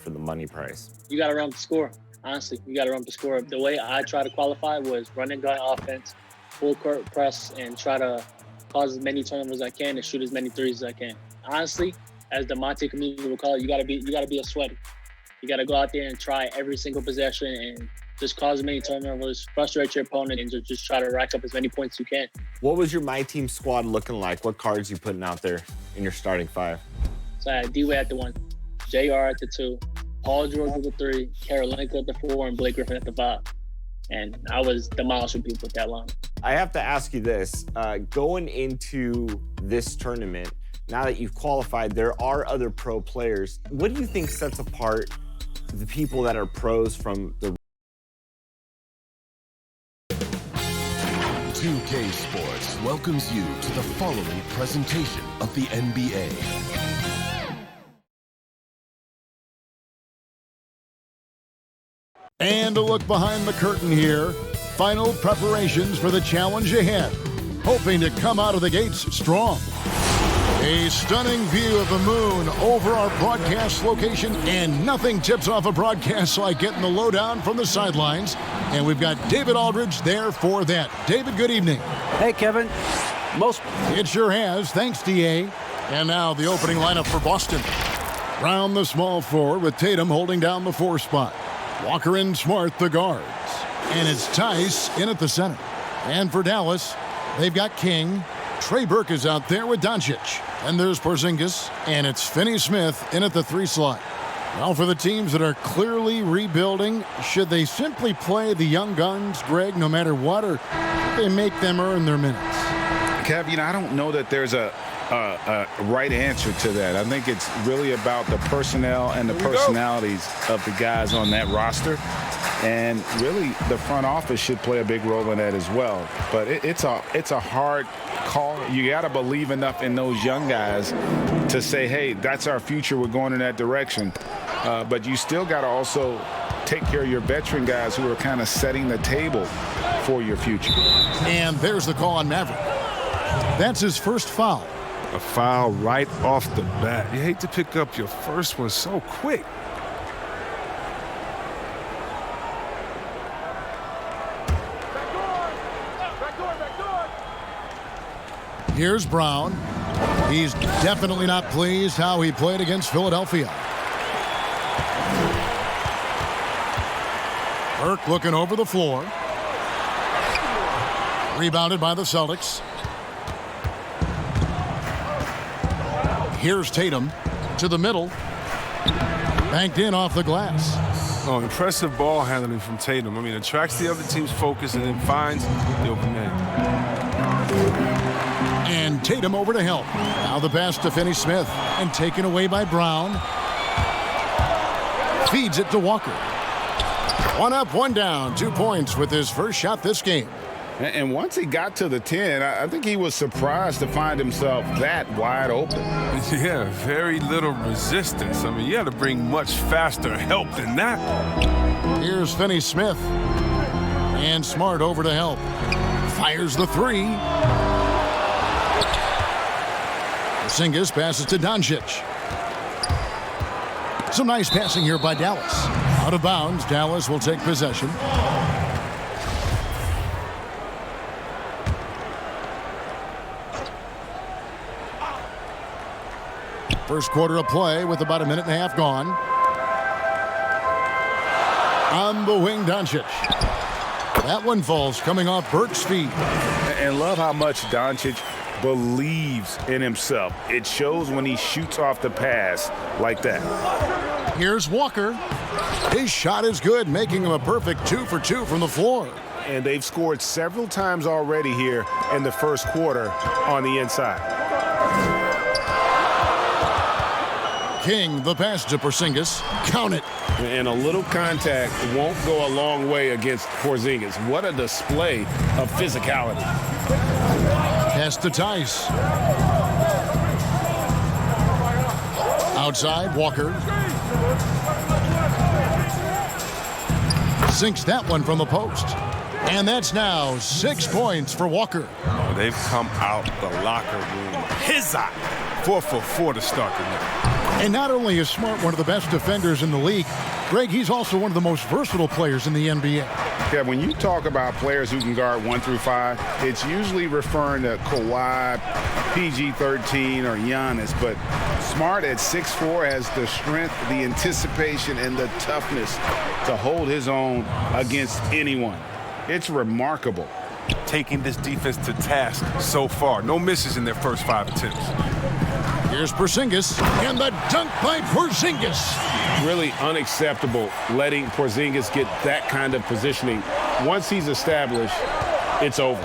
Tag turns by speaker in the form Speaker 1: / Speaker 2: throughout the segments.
Speaker 1: for the money price?
Speaker 2: You got to run up the score. Honestly, you got to run up the score. The way I try to qualify was run and gun offense, full court press, and try to cause as many turnovers as I can and shoot as many threes as I can. Honestly, as the Monte community will call it, you got to be a sweaty. You got to go out there and try every single possession and just cause as many turnovers, frustrate your opponent, and just try to rack up as many points as you can.
Speaker 1: What was your My Team squad looking like? What cards you putting out there in your starting five?
Speaker 2: So I had D-Way at the 1, JR at the 2, Paul George at the 3, Karolinko at the 4, and Blake Griffin at the 5. And I was demolishing people with that line.
Speaker 1: I have to ask you this. Going into this tournament, now that you've qualified, there are other pro players. What do you think sets apart the people that are pros from the
Speaker 3: 2K Sports welcomes you to the following presentation of the NBA.
Speaker 4: And a look behind the curtain here. Final preparations for the challenge ahead. Hoping to come out of the gates strong. A stunning view of the moon over our broadcast location, and nothing tips off a broadcast like getting the lowdown from the sidelines. And we've got David Aldridge there for that. David, good evening.
Speaker 5: Hey, Kevin.
Speaker 4: It sure has. Thanks, DA. And now the opening lineup for Boston. Round the small forward with Tatum holding down the 4 spot. Walker and Smart, the guards. And it's Tice in at the center. And for Dallas, they've got King. Trey Burke is out there with Doncic. And there's Porzingis. And it's Finney-Smith in at the 3 slot. Well, for the teams that are clearly rebuilding, should they simply play the young guns, Greg, no matter what, or should they make them earn their minutes?
Speaker 6: Kev, I don't know that there's a right answer to that. I think it's really about the personnel and the personalities of the guys on that roster. And really, the front office should play a big role in that as well. But it's a hard call. You got to believe enough in those young guys to say, hey, that's our future. We're going in that direction. But you still got to also take care of your veteran guys who are kind of setting the table for your future.
Speaker 4: And there's the call on Maverick. That's his first foul.
Speaker 7: A foul right off the bat. You hate to pick up your first one so quick.
Speaker 4: Here's Brown. He's definitely not pleased how he played against Philadelphia. Burke looking over the floor. Rebounded by the Celtics. Here's Tatum to the middle. Banked in off the glass.
Speaker 7: Oh, impressive ball handling from Tatum. I mean, attracts the other team's focus and then finds the open man.
Speaker 4: And Tatum over to help. Now the pass to Finney-Smith and taken away by Brown. Feeds it to Walker. 1 up, 1 down. 2 points with his first shot this game.
Speaker 6: And once he got to the 10, I think he was surprised to find himself that wide open.
Speaker 7: Yeah, very little resistance. I mean, you had to bring much faster help than that.
Speaker 4: Here's Finney-Smith. And Smart over to help. Fires the 3. Porzingis passes to Doncic. Some nice passing here by Dallas. Out of bounds, Dallas will take possession. First quarter of play with about 1.5 minutes gone. On the wing, Doncic. That one falls coming off Burke's feet.
Speaker 6: And love how much Doncic believes in himself. It shows when he shoots off the pass like that.
Speaker 4: Here's Walker. His shot is good, making him a perfect 2 for 2 from the floor.
Speaker 6: And they've scored several times already here in the first quarter on the inside.
Speaker 4: King, the pass to Porzingis. Count it.
Speaker 6: And a little contact won't go a long way against Porzingis. What a display of physicality.
Speaker 4: Pass to Tice. Outside, Walker. Sinks that one from the post. And that's now 6 points for Walker.
Speaker 7: Oh, they've come out the locker room. His eye. 4 for 4 to start the night.
Speaker 4: And not only is Smart one of the best defenders in the league, Greg, he's also one of the most versatile players in the NBA.
Speaker 6: Yeah, when you talk about players who can guard 1 through 5, it's usually referring to Kawhi, PG-13, or Giannis. But Smart at 6'4" has the strength, the anticipation, and the toughness to hold his own against anyone. It's remarkable.
Speaker 7: Taking this defense to task so far. No misses in their first 5 attempts.
Speaker 4: Here's Porzingis, and the dunk by Porzingis.
Speaker 6: Really unacceptable letting Porzingis get that kind of positioning. Once he's established, it's over.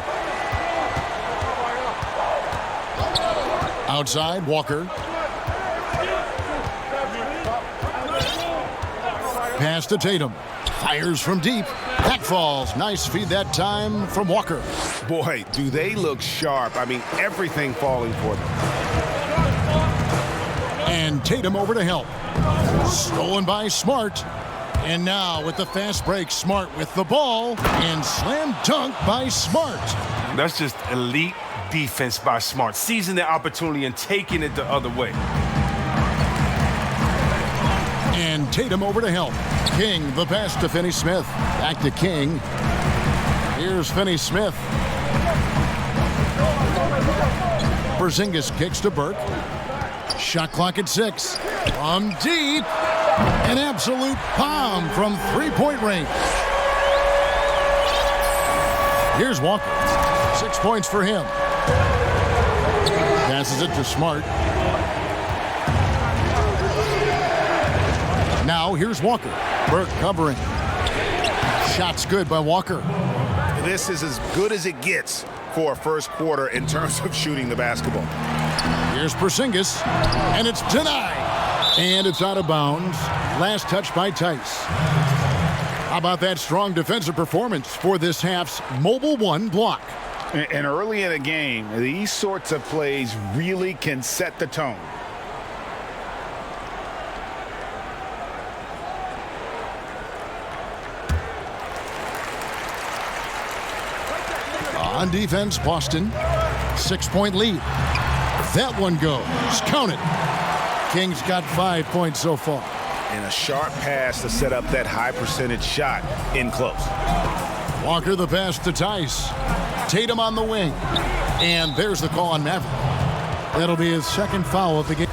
Speaker 4: Outside, Walker. Pass to Tatum. Fires from deep. Back falls. Nice feed that time from Walker.
Speaker 6: Boy, do they look sharp. I mean, everything falling for them.
Speaker 4: And Tatum over to help. Stolen by Smart. And now with the fast break, Smart with the ball. And slam dunk by Smart.
Speaker 7: That's just elite defense by Smart. Seizing the opportunity and taking it the other way.
Speaker 4: And Tatum over to help. King, the pass to Finney-Smith. Back to King. Here's Finney-Smith. Porzingis kicks to Burke. Shot clock at 6. From deep. An absolute bomb from three-point range. Here's Walker. 6 points for him. Passes it to Smart. Now here's Walker. Burke covering. Shot's good by Walker.
Speaker 6: This is as good as it gets for a first quarter in terms of shooting the basketball.
Speaker 4: Here's Porzingis, and it's denied. And it's out of bounds. Last touch by Tice. How about that strong defensive performance for this half's Mobile One block?
Speaker 6: And early in a game, these sorts of plays really can set the tone.
Speaker 4: On defense, Boston. 6-point lead. That one goes. Count it. Kings got 5 points so far.
Speaker 6: And a sharp pass to set up that high percentage shot in close.
Speaker 4: Walker the pass to Tice. Tatum on the wing. And there's the call on Maverick. That'll be his second foul of the game.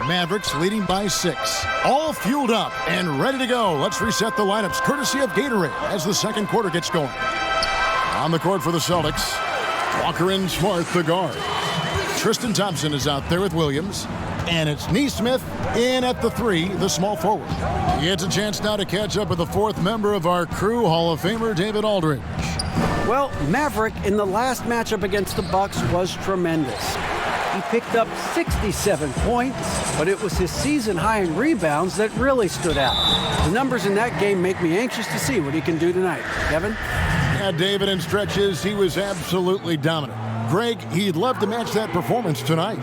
Speaker 4: Mavericks leading by 6. All fueled up and ready to go. Let's reset the lineups courtesy of Gatorade as the second quarter gets going. On the court for the Celtics, Walker and Smart, the guard. Tristan Thompson is out there with Williams. And it's Nesmith in at the 3, the small forward. He gets a chance now to catch up with the 4th member of our crew, Hall of Famer David Aldridge.
Speaker 5: Well, Maverick in the last matchup against the Bucks was tremendous. He picked up 67 points, but it was his season high in rebounds that really stood out. The numbers in that game make me anxious to see what he can do tonight. Kevin?
Speaker 4: Yeah, David, in stretches, he was absolutely dominant. Greg, he'd love to match that performance tonight.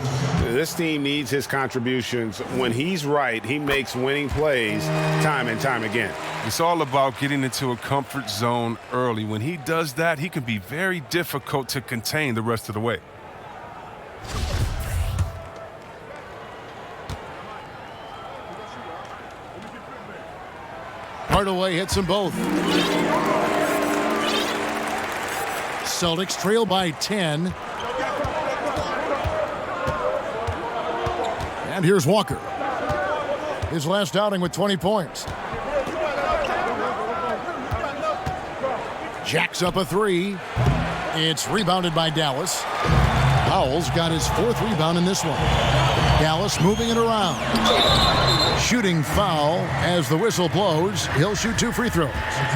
Speaker 6: This team needs his contributions. When he's right, he makes winning plays time and time again.
Speaker 7: It's all about getting into a comfort zone early. When he does that, he can be very difficult to contain the rest of the way.
Speaker 4: Hardaway hits them both. Celtics trail by 10. And here's Walker. His last outing with 20 points. Jacks up a 3. It's rebounded by Dallas. Powell's got his 4th rebound in this one. Dallas moving it around. Shooting foul as the whistle blows. He'll shoot 2 free throws.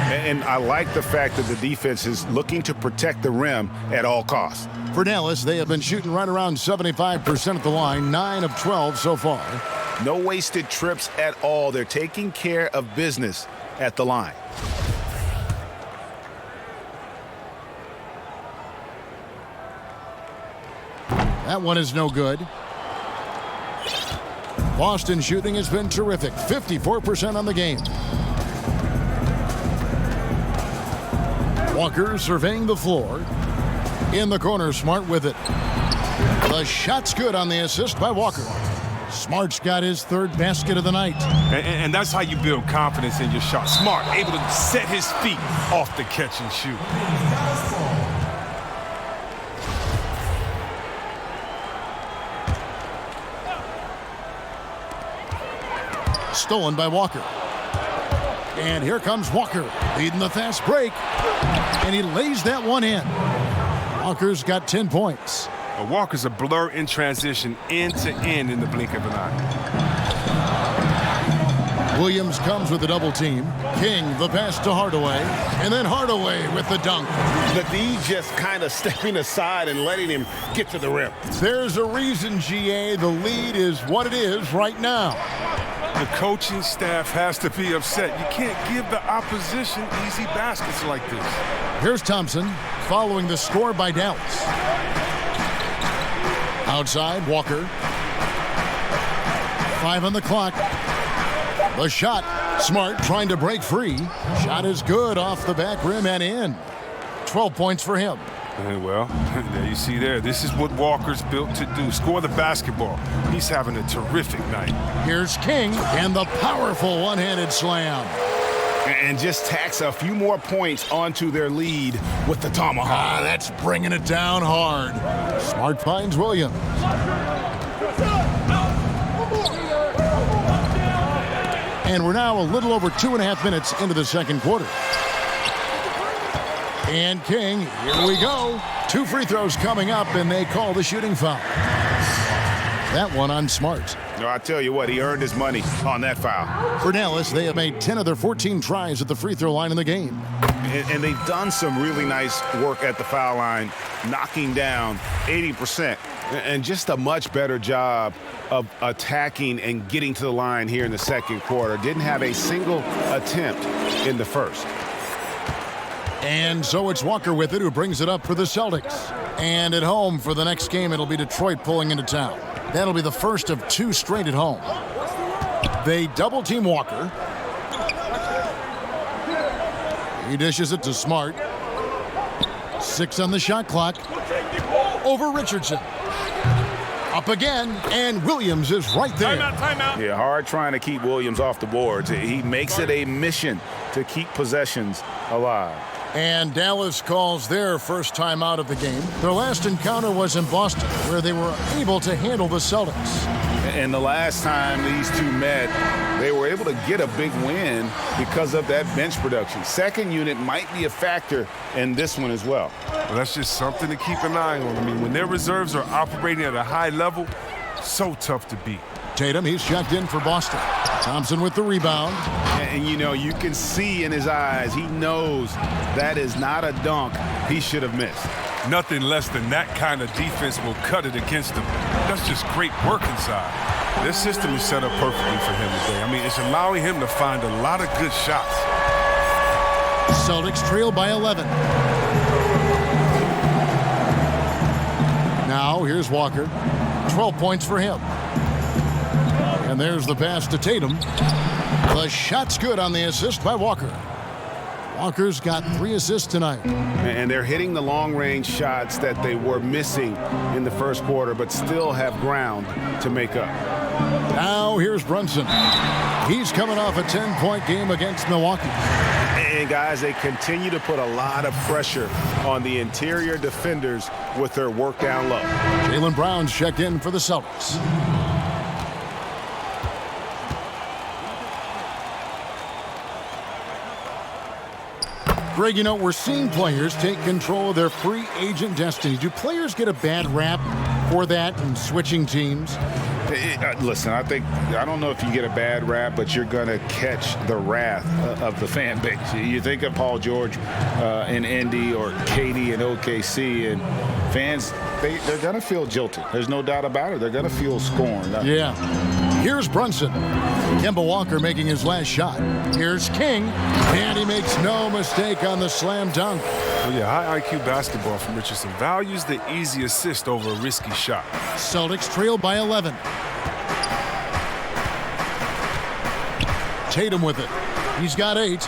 Speaker 6: And I like the fact that the defense is looking to protect the rim at all costs.
Speaker 4: For Dallas, they have been shooting right around 75% at the line, 9 of 12 so far.
Speaker 6: No wasted trips at all. They're taking care of business at the line.
Speaker 4: That one is no good. Boston shooting has been terrific, 54% on the game. Walker surveying the floor. In the corner, Smart with it. The shot's good on the assist by Walker. Smart's got his third basket of the night.
Speaker 7: And that's how you build confidence in your shot. Smart, able to set his feet off the catch and shoot.
Speaker 4: Stolen by Walker. And here comes Walker, leading the fast break. And he lays that one in. Walker's got 10 points.
Speaker 7: Walker's a blur in transition, end to end in the blink of an eye.
Speaker 4: Williams comes with a double team. King, the pass to Hardaway. And then Hardaway with the dunk.
Speaker 8: The D just kind of stepping aside and letting him get to the rim.
Speaker 4: There's a reason, GA, the lead is what it is right now.
Speaker 7: The coaching staff has to be upset. You can't give the opposition easy baskets like this.
Speaker 4: Here's Thompson following the score by Dallas. Outside, Walker. 5 on the clock. The shot. Smart trying to break free. Shot is good off the back rim and in. 12 points for him.
Speaker 7: Well, there you see there. This is what Walker's built to do. Score the basketball. He's having a terrific night.
Speaker 4: Here's King and the powerful one-handed slam.
Speaker 8: And just tacks a few more points onto their lead with the tomahawk.
Speaker 4: That's bringing it down hard. Smart finds Williams. And we're now a little over 2.5 minutes into the second quarter. And King, here we go. 2 free throws coming up, and they call the shooting foul. That one on Smart.
Speaker 8: No, I tell you what, he earned his money on that foul.
Speaker 4: For Dallas, they have made 10 of their 14 tries at the free throw line in the game.
Speaker 8: And they've done some really nice work at the foul line, knocking down 80%. And just a much better job of attacking and getting to the line here in the second quarter. Didn't have a single attempt in the first.
Speaker 4: And so it's Walker with it, who brings it up for the Celtics. And at home for the next game, it'll be Detroit pulling into town. That'll be the first of 2 straight at home. They double-team Walker. He dishes it to Smart. 6 on the shot clock. Over Richardson. Up again, and Williams is right there.
Speaker 7: Timeout.
Speaker 8: Yeah, hard trying to keep Williams off the boards. He makes it a mission to keep possessions alive.
Speaker 4: And Dallas calls their first time out of the game. Their last encounter was in Boston, where they were able to handle the Celtics.
Speaker 8: And the last time these two met, they were able to get a big win because of that bench production. Second unit might be a factor in this one as well.
Speaker 7: Well, that's just something to keep an eye on. I mean, when their reserves are operating at a high level, so tough to beat.
Speaker 4: Tatum, he's checked in for Boston. Thompson with the rebound.
Speaker 8: And you know, you can see in his eyes, he knows that is not a dunk he should have missed.
Speaker 7: Nothing less than that kind of defense will cut it against him. That's just great work inside. This system is set up perfectly for him today. I mean, it's allowing him to find a lot of good shots.
Speaker 4: Celtics trail by 11. Now, here's Walker. 12 points for him. And there's the pass to Tatum. The shot's good on the assist by Walker. Walker's got 3 assists tonight.
Speaker 8: And they're hitting the long-range shots that they were missing in the first quarter, but still have ground to make up.
Speaker 4: Now here's Brunson. He's coming off a 10-point game against Milwaukee.
Speaker 8: And guys, they continue to put a lot of pressure on the interior defenders with their work down low.
Speaker 4: Jaylen Brown's checked in for the Celtics. Greg, you know, we're seeing players take control of their free agent destiny. Do players get a bad rap for that and switching teams?
Speaker 8: Listen, I don't know if you get a bad rap, but you're going to catch the wrath of the fan base. You think of Paul George in Indy or KD in OKC, and fans, they're going to feel jilted. There's no doubt about it. They're going to feel scorned.
Speaker 4: Yeah. Here's Brunson. Kemba Walker making his last shot. Here's King, and he makes no mistake on the slam dunk.
Speaker 7: Well, yeah, high IQ basketball from Richardson. Values the easy assist over a risky shot.
Speaker 4: Celtics trail by 11. Tatum with it. He's got 8.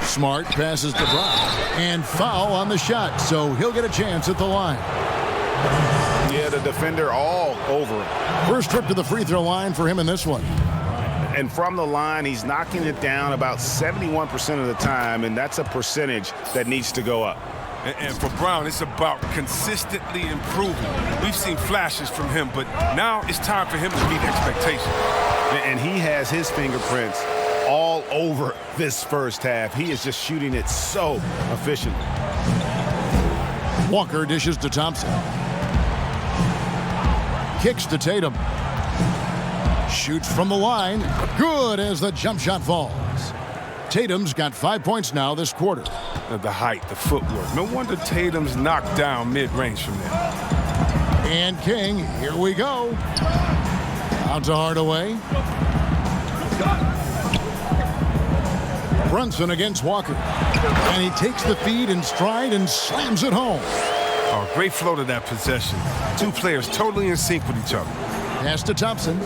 Speaker 4: Smart passes to Brown. And foul on the shot, so he'll get a chance at the line.
Speaker 6: Yeah, the defender all over him.
Speaker 4: First trip to the free throw line for him in this one.
Speaker 6: And from the line, he's knocking it down about 71% of the time, and that's a percentage that needs to go up.
Speaker 7: And for Brown, it's about consistently improving. We've seen flashes from him, but now it's time for him to meet expectations.
Speaker 6: And he has his fingerprints all over this first half. He is just shooting it so efficiently.
Speaker 4: Walker dishes to Thompson. Kicks to Tatum. Shoots from the line. Good as the jump shot falls. Tatum's got 5 points now this quarter.
Speaker 7: The height, the footwork. No wonder Tatum's knocked down mid-range from there.
Speaker 4: And King, here we go. Out to Hardaway. Brunson against Walker. And he takes the feed in stride and slams it home.
Speaker 7: Oh, great flow to that possession. Two players totally in sync with each other.
Speaker 4: Pass to Thompson.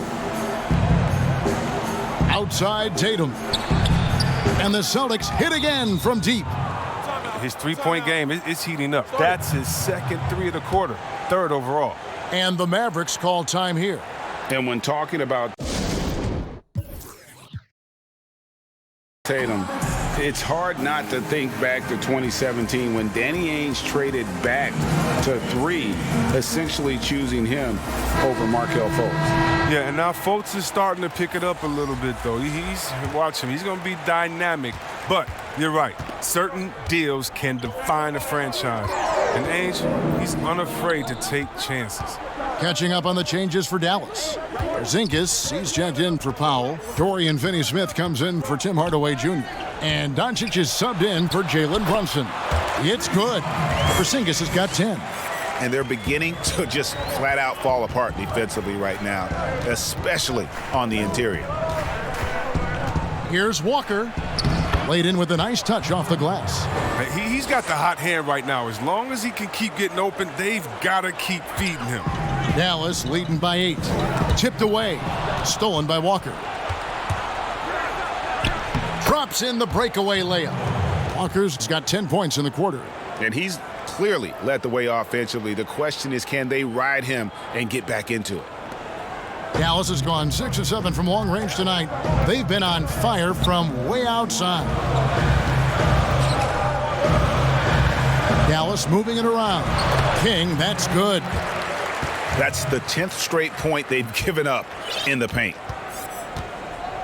Speaker 4: Outside Tatum. And the Celtics hit again from deep.
Speaker 7: His three-point game is heating up. That's his second three of the quarter, third overall.
Speaker 4: And the Mavericks call time here.
Speaker 6: And when talking about Tatum, it's hard not to think back to 2017 when Danny Ainge traded back to 3, essentially choosing him over Markelle Fultz.
Speaker 7: Yeah, and now Fultz is starting to pick it up a little bit, though. Watch him. He's going to be dynamic. But you're right. Certain deals can define a franchise. And Ainge, he's unafraid to take chances.
Speaker 4: Catching up on the changes for Dallas. Porzingis, he's checked in for Powell. Dorian Finney-Smith comes in for Tim Hardaway Jr. And Doncic is subbed in for Jalen Brunson. It's good. Porzingis has got 10.
Speaker 6: And they're beginning to just flat out fall apart defensively right now, especially on the interior.
Speaker 4: Here's Walker. Laid in with a nice touch off the glass.
Speaker 7: He's got the hot hand right now. As long as he can keep getting open, they've got to keep feeding him.
Speaker 4: Dallas leading by 8. Tipped away. Stolen by Walker. Drops in the breakaway layup. Walker's got 10 points in the quarter.
Speaker 6: And he's clearly led the way offensively. The question is, can they ride him and get back into it?
Speaker 4: Dallas has gone 6 of 7 from long range tonight. They've been on fire from way outside. Dallas moving it around. King, that's good.
Speaker 6: That's the 10th straight point they've given up in the paint.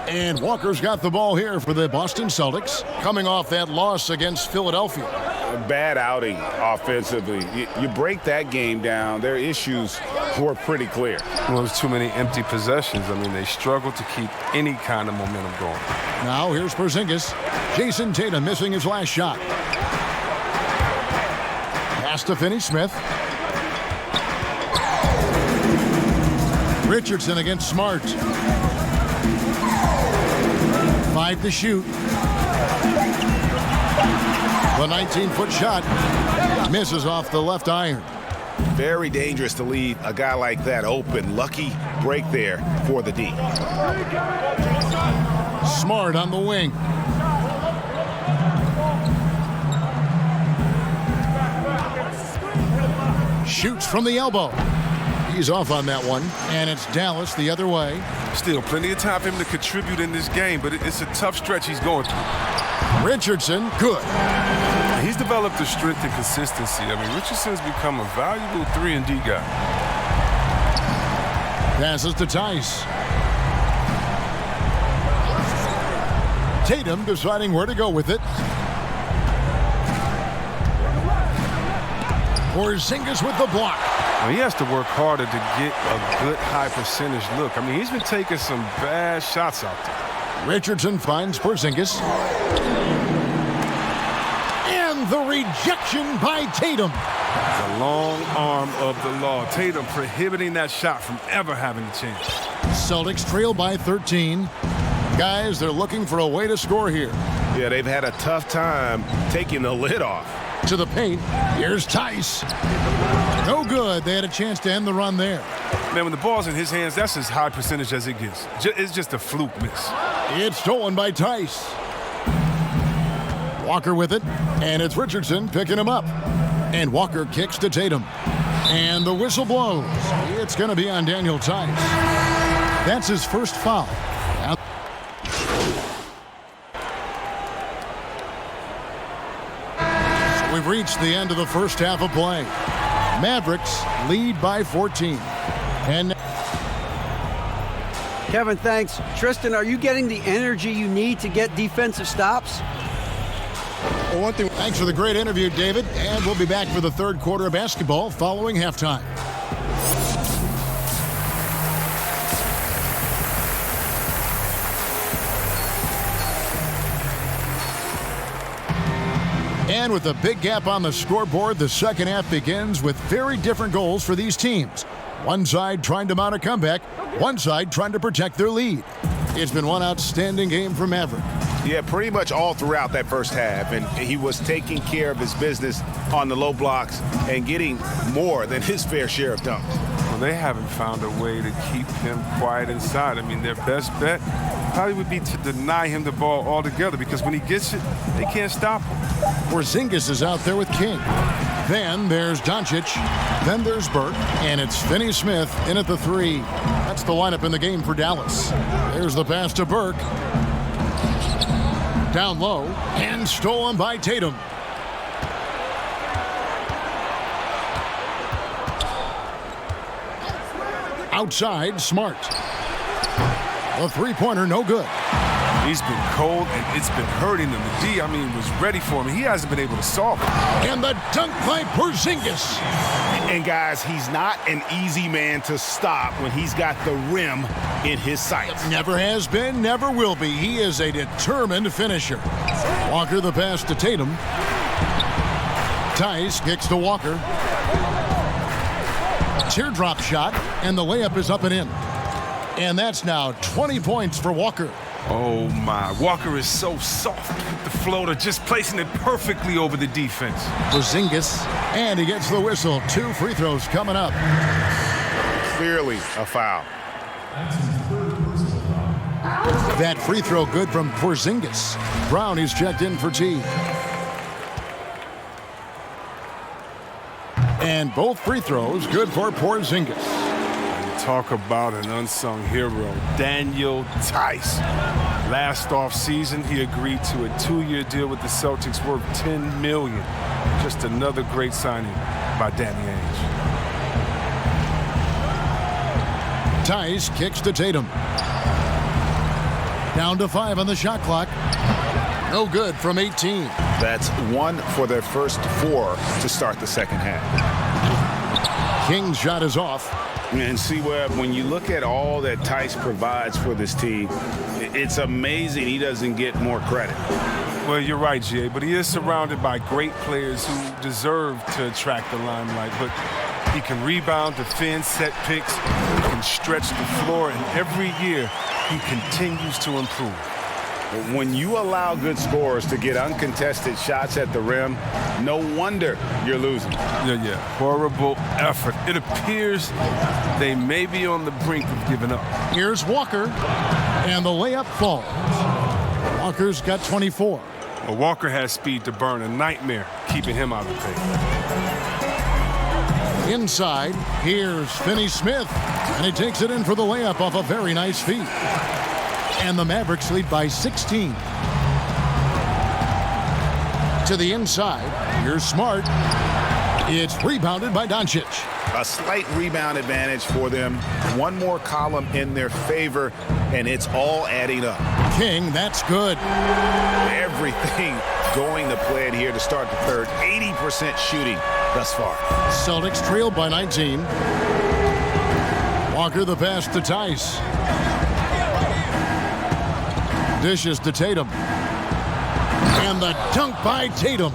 Speaker 4: And Walker's got the ball here for the Boston Celtics, coming off that loss against Philadelphia.
Speaker 6: A bad outing offensively. You break that game down, their issues were pretty clear.
Speaker 7: Well, there's too many empty possessions. I mean, they struggle to keep any kind of momentum going.
Speaker 4: Now here's Porzingis. Jason Tatum missing his last shot. Pass to Finney-Smith. Richardson against Smart. 5 to shoot. The 19-foot shot misses off the left iron.
Speaker 6: Very dangerous to leave a guy like that open. Lucky break there for the D.
Speaker 4: Smart on the wing. Shoots from the elbow. He's off on that one, and it's Dallas the other way.
Speaker 7: Still plenty of time for him to contribute in this game, but it's a tough stretch he's going through.
Speaker 4: Richardson, good.
Speaker 7: He's developed the strength and consistency. I mean, Richardson's become a valuable 3-and-D guy.
Speaker 4: Passes to Tice. Tatum deciding where to go with it. Porzingis with the block.
Speaker 7: Well, he has to work harder to get a good high percentage look. I mean, he's been taking some bad shots out there.
Speaker 4: Richardson finds Porzingis. And the rejection by Tatum.
Speaker 7: The long arm of the law. Tatum prohibiting that shot from ever having a chance.
Speaker 4: Celtics trail by 13. Guys, they're looking for a way to score here.
Speaker 6: Yeah, they've had a tough time taking the lid off.
Speaker 4: To the paint. Here's Tice. No good. They had a chance to end the run there.
Speaker 7: Man, when the ball's in his hands, that's as high percentage as it gets. It's just a fluke miss.
Speaker 4: It's stolen by Tice. Walker with it, and it's Richardson picking him up. And Walker kicks to Tatum. And the whistle blows. It's going to be on Daniel Tice. That's his first foul. So we've reached the end of the first half of play. Mavericks lead by 14. And
Speaker 5: Kevin, thanks. Tristan, are you getting the energy you need to get defensive stops?
Speaker 4: Well, one thing. Thanks for the great interview, David. And we'll be back for the third quarter of basketball following halftime. And with a big gap on the scoreboard, the second half begins with very different goals for these teams. One side trying to mount a comeback, one side trying to protect their lead. It's been one outstanding game for Maverick.
Speaker 6: Yeah, pretty much all throughout that first half, and he was taking care of his business on the low blocks and getting more than his fair share of dunks.
Speaker 7: Well, they haven't found a way to keep him quiet inside. I mean, their best bet probably would be to deny him the ball altogether, because when he gets it, they can't stop him.
Speaker 4: Porzingis is out there with King. Then there's Doncic. Then there's Burke. And it's Finney-Smith in at the three. That's the lineup in the game for Dallas. There's the pass to Burke. Down low and stolen by Tatum. Outside, Smart. The three-pointer, no good.
Speaker 7: He's been cold, and it's been hurting him. The D, was ready for him. He hasn't been able to solve it.
Speaker 4: And the dunk by Porzingis.
Speaker 6: And, guys, he's not an easy man to stop when he's got the rim in his sights.
Speaker 4: Never has been, never will be. He is a determined finisher. Walker the pass to Tatum. Tice kicks to Walker. Teardrop shot, and the layup is up and in. And that's now 20 points for Walker.
Speaker 7: Oh, my. Walker is so soft with the floater, just placing it perfectly over the defense.
Speaker 4: Porzingis, and he gets the whistle. 2 free throws coming up.
Speaker 6: Clearly a foul.
Speaker 4: That free throw good from Porzingis. Brown is checked in for T. And both free throws good for Porzingis.
Speaker 7: Talk about an unsung hero, Daniel Tice. Last offseason, he agreed to a 2-year deal with the Celtics worth $10 million. Just another great signing by Danny Ainge.
Speaker 4: Tice kicks to Tatum. Down to 5 on the shot clock. No good from 18.
Speaker 6: That's 1 for their first 4 to start the second half.
Speaker 4: King's shot is off.
Speaker 6: And see, Webb, when you look at all that Tice provides for this team, it's amazing he doesn't get more credit.
Speaker 7: Well, you're right, Jay, but he is surrounded by great players who deserve to attract the limelight. But he can rebound, defend, set picks, he can stretch the floor, and every year he continues to improve.
Speaker 6: When you allow good scorers to get uncontested shots at the rim, no wonder you're losing.
Speaker 7: Yeah. Horrible effort. It appears they may be on the brink of giving up.
Speaker 4: Here's Walker, and the layup falls. Walker's got 24.
Speaker 7: Well, Walker has speed to burn, a nightmare keeping him out of the paint.
Speaker 4: Inside, here's Finney-Smith, and he takes it in for the layup off a very nice feed. And the Mavericks lead by 16. To the inside, here's Smart. It's rebounded by Doncic.
Speaker 6: A slight rebound advantage for them. One more column in their favor, and it's all adding up.
Speaker 4: King, that's good.
Speaker 6: Everything going to plan here to start the third. 80% shooting thus far.
Speaker 4: Celtics trailed by 19. Walker the pass to Tice. Dishes to Tatum. And the dunk by Tatum.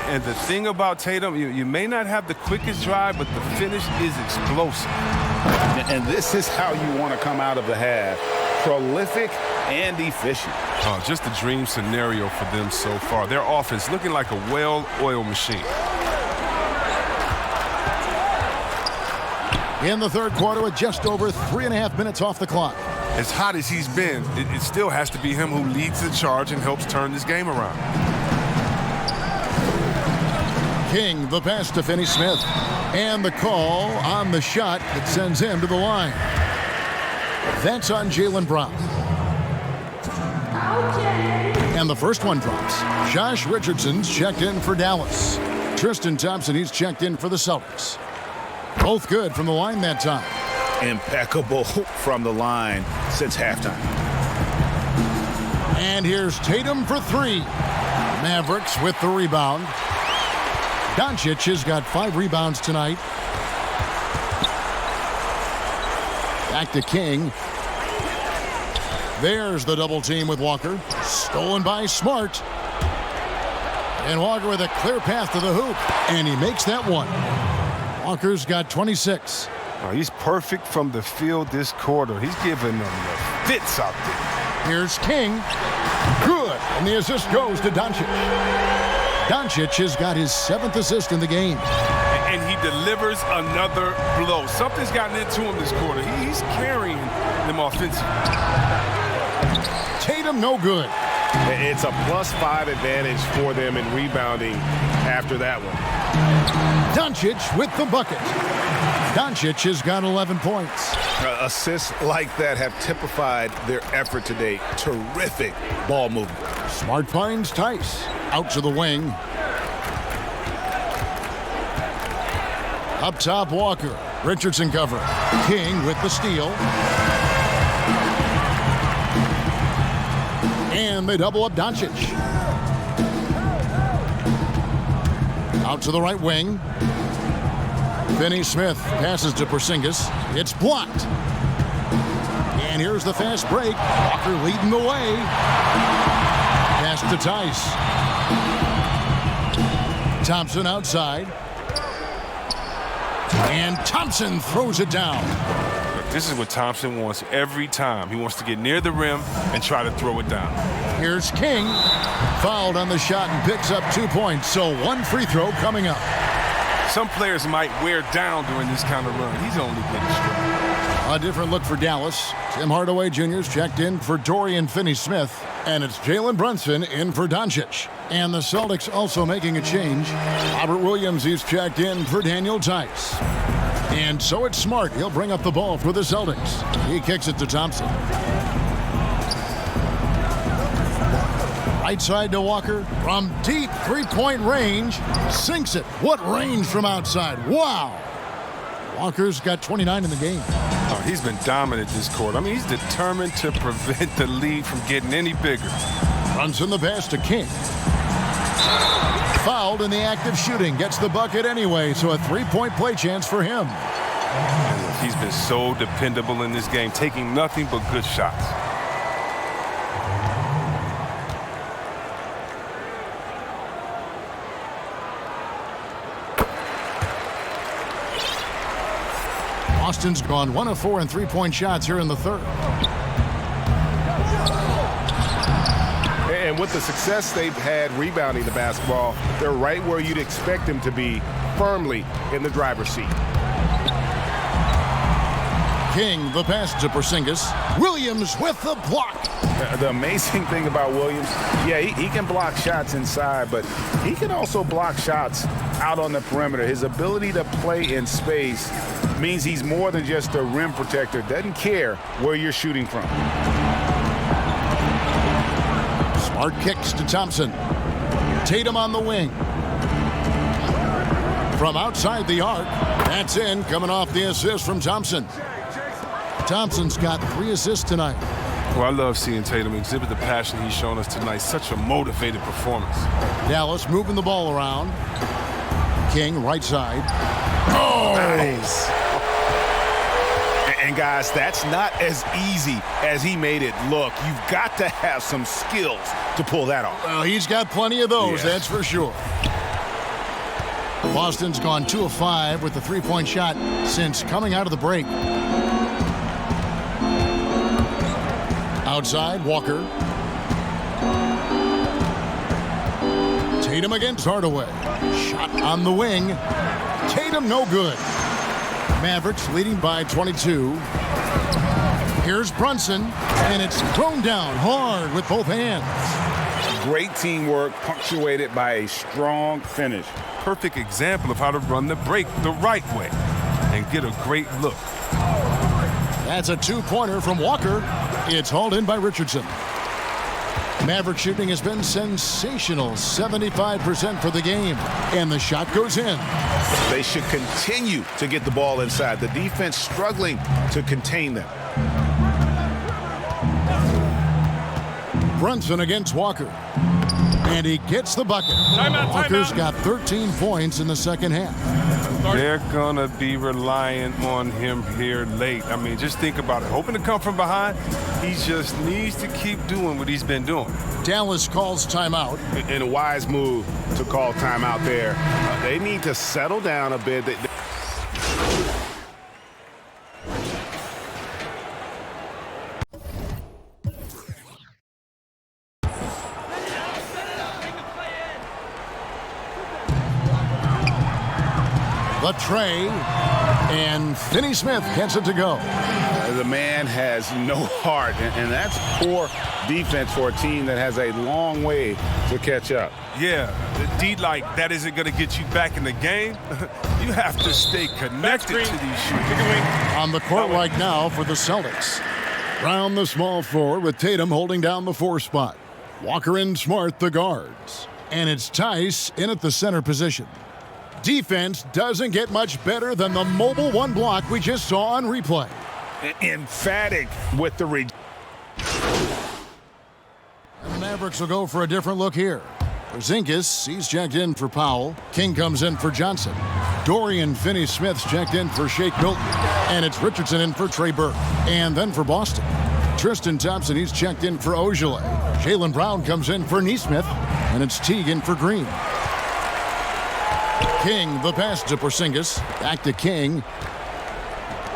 Speaker 7: And the thing about Tatum, you may not have the quickest drive, but the finish is explosive.
Speaker 6: And this is how you want to come out of the half. Prolific and efficient.
Speaker 7: Oh, just a dream scenario for them so far. Their offense looking like a well-oiled machine.
Speaker 4: In the third quarter with just over 3.5 minutes off the clock.
Speaker 7: As hot as he's been, it still has to be him who leads the charge and helps turn this game around.
Speaker 4: King, the pass to Finney Smith. And the call on the shot that sends him to the line. That's on Jaylen Brown. And the first one drops. Josh Richardson's checked in for Dallas. Tristan Thompson, he's checked in for the Celtics. Both good from the line that time.
Speaker 6: Impeccable from the line since halftime.
Speaker 4: And here's Tatum for three. Mavericks with the rebound. Doncic has got 5 rebounds tonight. Back to King. There's the double team with Walker. Stolen by Smart. And Walker with a clear path to the hoop. And he makes that one. Walker's got 26.
Speaker 7: Oh, he's perfect from the field this quarter. He's giving them the fits out there.
Speaker 4: Here's King. Good. And the assist goes to Doncic. Doncic has got his 7th assist in the game.
Speaker 7: And he delivers another blow. Something's gotten into him this quarter. He's carrying them offensively.
Speaker 4: Tatum, no good.
Speaker 8: It's a +5 advantage for them in rebounding after that one.
Speaker 4: Doncic with the bucket. Doncic has got 11 points.
Speaker 8: Assists like that have typified their effort today. Terrific ball movement.
Speaker 4: Smart finds Tice. Out to the wing. Up top, Walker. Richardson cover. King with the steal. And they double up Doncic. Out to the right wing. Finney Smith passes to Porzingis. It's blocked. And here's the fast break. Walker leading the way. Pass to Tice. Thompson outside. And Thompson throws it down.
Speaker 7: This is what Thompson wants every time. He wants to get near the rim and try to throw it down.
Speaker 4: Here's King. Fouled on the shot and picks up 2 points. So 1 free throw coming up.
Speaker 7: Some players might wear down during this kind of run. He's only getting strong.
Speaker 4: A different look for Dallas. Tim Hardaway Jr.'s checked in for Dorian Finney-Smith. And it's Jalen Brunson in for Doncic. And the Celtics also making a change. Robert Williams, he's checked in for Daniel Tice. And so it's Smart. He'll bring up the ball for the Celtics. He kicks it to Thompson. Right side to Walker. From deep three-point range. Sinks it. What range from outside. Wow. Walker's got 29 in the game.
Speaker 7: Oh, he's been dominant this quarter. I mean, he's determined to prevent the lead from getting any bigger.
Speaker 4: Brunson the pass to King. Fouled in the act of shooting. Gets the bucket anyway, so a 3-point play chance for him.
Speaker 7: He's been so dependable in this game, taking nothing but good shots.
Speaker 4: Boston's gone 1 of 4 in 3-point shots here in the third.
Speaker 8: And with the success they've had rebounding the basketball, they're right where you'd expect them to be, firmly in the driver's seat.
Speaker 4: King, the pass to Porzingis. Williams with the block.
Speaker 8: The amazing thing about Williams, yeah, he can block shots inside, but he can also block shots out on the perimeter. His ability to play in space means he's more than just a rim protector. Doesn't care where you're shooting from.
Speaker 4: Smart kicks to Thompson. Tatum on the wing. From outside the arc. That's in, coming off the assist from Thompson. Thompson's got 3 assists tonight.
Speaker 7: Well, I love seeing Tatum exhibit the passion he's shown us tonight. Such a motivated performance.
Speaker 4: Dallas moving the ball around. King, right side. Oh!
Speaker 8: Nice. And guys, that's not as easy as he made it look. You've got to have some skills to pull that off.
Speaker 4: Well, he's got plenty of those, that's for sure. Boston's gone 2 of 5 with the 3-point shot since coming out of the break. Outside, Walker. Tatum against Hardaway. Shot on the wing. Tatum no good. Mavericks leading by 22. Here's Brunson, and it's thrown down hard with both hands.
Speaker 6: great teamwork punctuated by a strong finish.
Speaker 7: Perfect example of how to run the break the right way and get a great look.
Speaker 4: That's a two-pointer from Walker. It's hauled in by Richardson. Maverick shooting has been sensational, 75% for the game, and the shot goes in.
Speaker 6: They should continue to get the ball inside. The defense struggling to contain them.
Speaker 4: Brunson against Walker, and he gets the bucket. Walker's got 13 points in the second half.
Speaker 7: They're going to be relying on him here late. I mean, just think about it. Hoping to come from behind, he just needs to keep doing what he's been doing.
Speaker 4: Dallas calls timeout.
Speaker 6: And a wise move to call timeout there. They need to settle down a bit.
Speaker 4: The tray, and Finney Smith gets it to go.
Speaker 6: The man has no heart, and that's poor defense for a team that has a long way to catch up.
Speaker 7: Yeah, D like that isn't going to get you back in the game. You have to stay connected to these shooters.
Speaker 4: On the court right now for the Celtics. Brown, the small forward, with Tatum holding down the 4 spot. Walker and Smart, the guards. And it's Tice in at the center position. Defense doesn't get much better than the mobile one block we just saw on replay.
Speaker 6: Emphatic with the
Speaker 4: And the Mavericks will go for a different look here. Porzingis, he's checked in for Powell. King comes in for Johnson. Dorian Finney-Smith's checked in for Shake Milton. And it's Richardson in for Trey Burke. And then for Boston, Tristan Thompson, he's checked in for Ojale. Jaylen Brown comes in for Nesmith. And it's Teague in for Green. King, the pass to Porzingis. Back to King.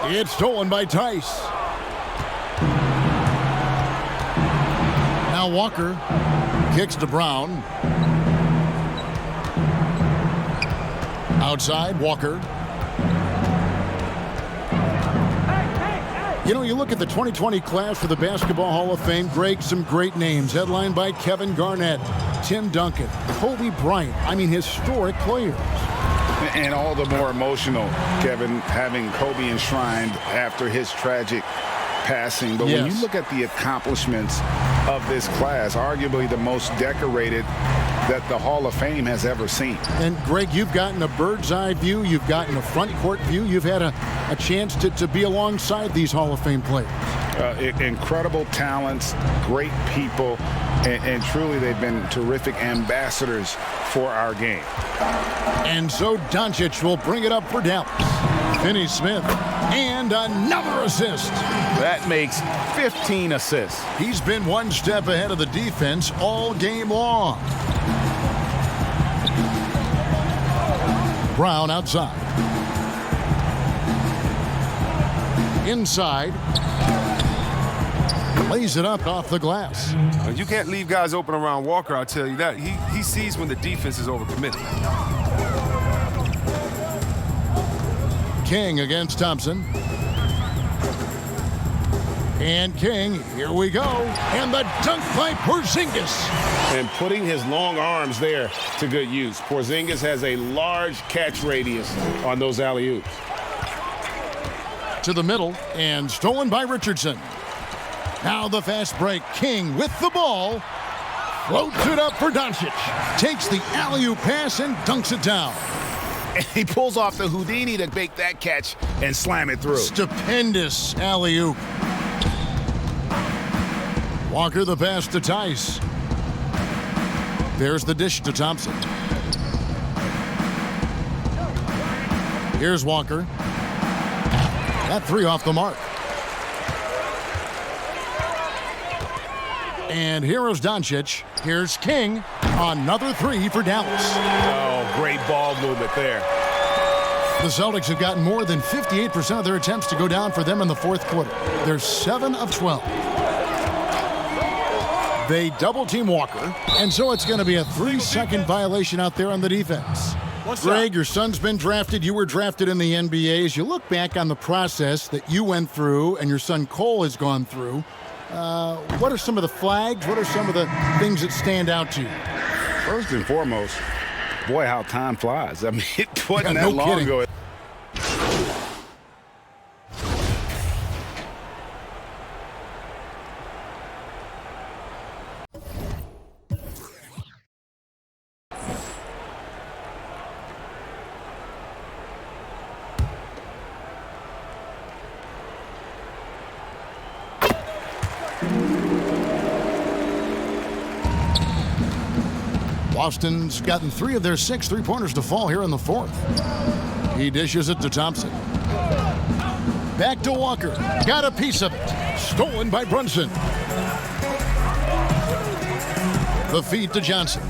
Speaker 4: It's stolen by Tice. Now Walker kicks to Brown. Outside, Walker. You know, you look at the 2020 class for the Basketball Hall of Fame, Greg, some great names, headlined by Kevin Garnett, Tim Duncan, Kobe Bryant. I mean, historic players.
Speaker 6: And all the more emotional, Kevin, having Kobe enshrined after his tragic passing. But when you look at the accomplishments of this class, arguably the most decorated that the Hall of Fame has ever seen.
Speaker 4: And Greg, you've gotten a bird's eye view, you've gotten a front court view, you've had a chance to be alongside these Hall of Fame players.
Speaker 6: Incredible talents, great people, and truly they've been terrific ambassadors for our game.
Speaker 4: And so Doncic will bring it up for Dallas. Finney-Smith, and another assist.
Speaker 6: That makes 15 assists.
Speaker 4: He's been one step ahead of the defense all game long. Brown outside. Inside. Lays it up off the glass.
Speaker 7: You can't leave guys open around Walker, I'll tell you that. He sees when the defense is overcommitted.
Speaker 4: King against Thompson. And King, here we go. And the dunk by Porzingis.
Speaker 8: And putting his long arms there to good use. Porzingis has a large catch radius on those alley-oops.
Speaker 4: To the middle, and stolen by Richardson. Now the fast break. King with the ball. Floats it up for Doncic. Takes the alley-oop pass and dunks it down.
Speaker 6: And he pulls off the Houdini to make that catch and slam it through.
Speaker 4: Stupendous alley-oop. Walker the pass to Tice. There's the dish to Thompson. Here's Walker. That three off the mark. And here's Doncic. Here's King. Another three for Dallas.
Speaker 8: Oh, great ball movement there.
Speaker 4: The Celtics have gotten more than 58% of their attempts to go down for them in the fourth quarter. They're 7 of 12. They double-team Walker, and so it's going to be a 3-second violation out there on the defense. Greg, your son's been drafted. You were drafted in the NBA. As you look back on the process that you went through and your son Cole has gone through, What are some of the flags? What are some of the things that stand out to you?
Speaker 6: First and foremost, boy, how time flies. I mean, it wasn't
Speaker 4: Yeah,
Speaker 6: that
Speaker 4: no
Speaker 6: long
Speaker 4: kidding.
Speaker 6: ago.
Speaker 4: Boston's gotten 3 of their 6 3-pointers to fall here in the 4th. He dishes it to Thompson. Back to Walker. Got a piece of it. Stolen by Brunson. The feed to Johnson.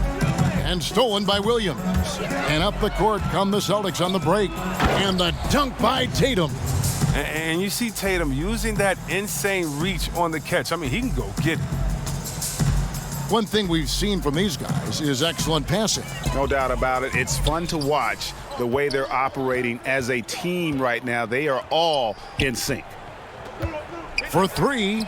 Speaker 4: And stolen by Williams. And up the court come the Celtics on the break. And the dunk by Tatum.
Speaker 7: And you see Tatum using that insane reach on the catch. I mean, he can go get it.
Speaker 4: One thing we've seen from these guys is excellent passing.
Speaker 6: No doubt about it. It's fun to watch the way they're operating as a team right now. They are all in sync.
Speaker 4: For 3.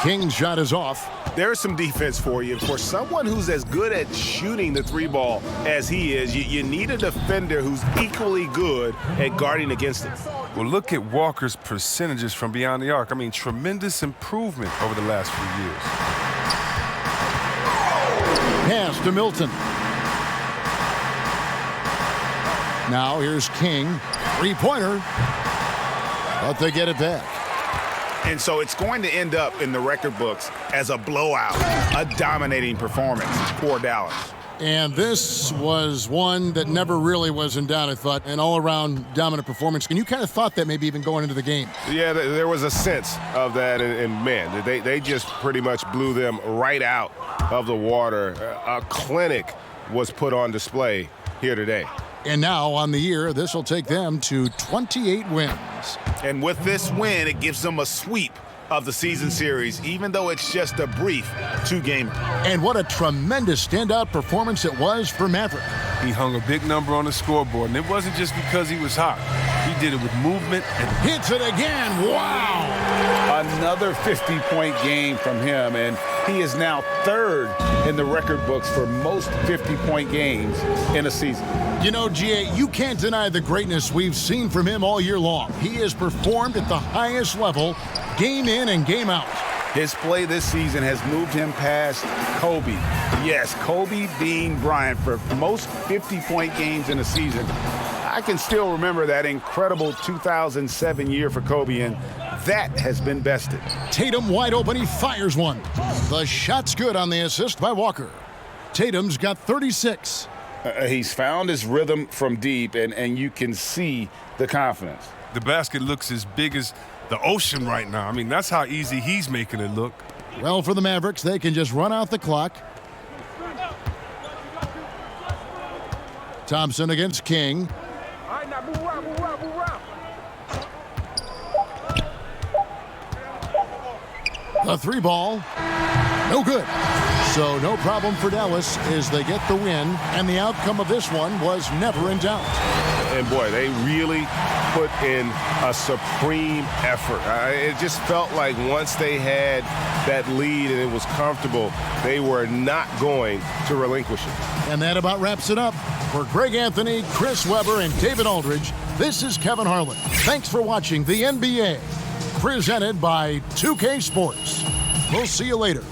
Speaker 4: King's shot is off.
Speaker 6: There's some defense for you. For someone who's as good at shooting the 3 ball as he is, you need a defender who's equally good at guarding against it.
Speaker 7: Well, look at Walker's percentages from beyond the arc. I mean, tremendous improvement over the last few years.
Speaker 4: Pass to Milton. Now here's King. 3-pointer. But they get it back.
Speaker 6: And so it's going to end up in the record books as a blowout, a dominating performance for Dallas.
Speaker 4: And this was one that never really was in doubt, I thought, an all-around dominant performance. And you kind of thought that maybe even going into the game.
Speaker 8: Yeah, there was a sense of that, and man, they just pretty much blew them right out of the water. A clinic was put on display here today.
Speaker 4: And now on the year, this will take them to 28 wins.
Speaker 6: And with this win, it gives them a sweep of the season series, even though it's just a brief 2-gamer.
Speaker 4: And what a tremendous standout performance it was for Maverick.
Speaker 7: He hung a big number on the scoreboard, and it wasn't just because he was hot. He did it with movement and
Speaker 4: hits it again. Wow!
Speaker 6: Another 50-point game from him, and he is now 3rd in the record books for most 50-point games in a season.
Speaker 4: You know, G.A., you can't deny the greatness we've seen from him all year long. He has performed at the highest level, game in and game out.
Speaker 6: His play this season has moved him past Kobe. Yes, Kobe Bean Bryant for most 50-point games in a season. I can still remember that incredible 2007 year for Kobe, and that has been bested.
Speaker 4: Tatum wide open, he fires one. The shot's good on the assist by Walker. Tatum's got 36.
Speaker 6: He's found his rhythm from deep, and you can see the confidence.
Speaker 7: the basket looks as big as the ocean right now. I mean, that's how easy he's making it look.
Speaker 4: Well, for the Mavericks, they can just run out the clock. Thompson against King. The three ball, no good. So no problem for Dallas as they get the win, and the outcome of this one was never in doubt.
Speaker 8: And boy, they really put in a supreme effort. It just felt like once they had that lead and it was comfortable, they were not going to relinquish it.
Speaker 4: And that about wraps it up. For Greg Anthony, Chris Webber, and David Aldridge, this is Kevin Harlan. Thanks for watching the NBA, presented by 2K Sports. We'll see you later.